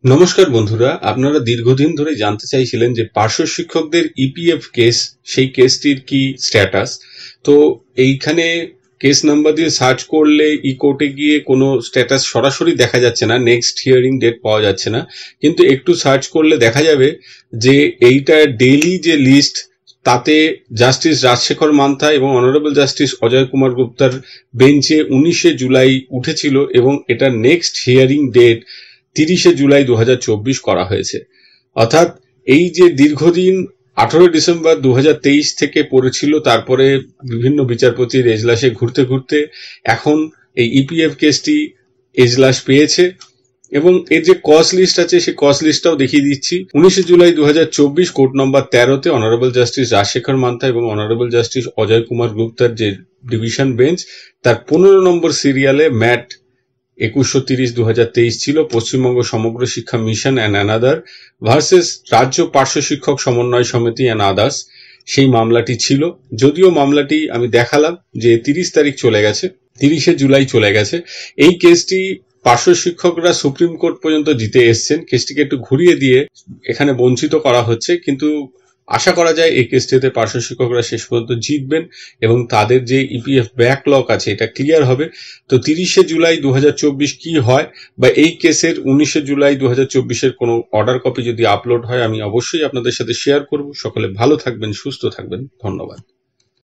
নমস্কার বন্ধুরা, আপনারা দীর্ঘদিন ধরে জানতে চাইছিলেন যে পার্শ্ব শিক্ষকদের ইপিএফ কেস, সেই কেসটির কি স্ট্যাটাস। তো এইখানে কেস নাম্বার দিয়ে সার্চ করলে ই কোর্টে গিয়ে কোনো স্ট্যাটাস সরাসরি দেখা যাচ্ছে না, নেক্সট হিয়ারিং ডেট পাওয়া যাচ্ছে না, কিন্তু একটু সার্চ করলে দেখা যাবে যে এইটা ডেইলি যে লিস্ট, তাতে জাস্টিস রাজশেখর মান্থা এবং অনারেবল জাস্টিস অজয় কুমার গুপ্তার বেঞ্চে 19শে জুলাই উঠেছিল এবং এটা নেক্সট হিয়ারিং ডেট 30শে জুলাই 2024 করা হয়েছে। অর্থাৎ এই যে দীর্ঘদিন 18 ডিসেম্বর 2023 থেকে পড়েছিল, তারপরে বিভিন্ন বিচারপতির এজলাসে ঘুরতে ঘুরতে এখন এই ইপিএফ কেসটি এজলাস পেয়েছে এবং এর যে কজ লিস্ট আছে সেই কজ লিস্টটাও দেখিয়ে দিচ্ছি। 19শে জুলাই 2024 কোর্ট নম্বর 13-তে অনারেবল জাস্টিস রাজশেখর মান্থা এবং অনারেবল জাস্টিস অজয় কুমার গুপ্তার যে ডিভিশন বেঞ্চ, তার 15 নম্বর সিরিয়ালে ম্যাট 2130/2023 ছিল পশ্চিমবঙ্গ সমগ্র শিক্ষা মিশন অ্যান্ড অ্যানাদার ভার্সেস রাজ্য পার্শ্ব শিক্ষক সমন্বয় সমিতি অ্যান্ড আদার্স, সেই মামলাটি ছিল। যদিও মামলাটি আমি দেখালাম যে 30 তারিখ চলে গেছে, 30শে জুলাই চলে গেছে। এই কেসটি পার্শ্ব শিক্ষকরা সুপ্রিম কোর্ট পর্যন্ত জিতে এসছেন, কেসটিকে একটু ঘুরিয়ে দিয়ে এখানে বঞ্চিত করা হচ্ছে, কিন্তু আশা করা যায় এই কেসটিতে পার্শ্ব শিক্ষকরা শেষ পর্যন্ত জিতবেন এবং তাদের যে ইপিএফ ব্যাকলগ আছে এটা ক্লিয়ার হবে। তো 30শে জুলাই 2024 কি হয়, বা এই কেসের 19শে জুলাই 2024-এর কোনো অর্ডার কপি যদি আপলোড হয়, আমি অবশ্যই আপনাদের সাথে শেয়ার করব। সকলে ভালো থাকবেন, সুস্থ থাকবেন, ধন্যবাদ।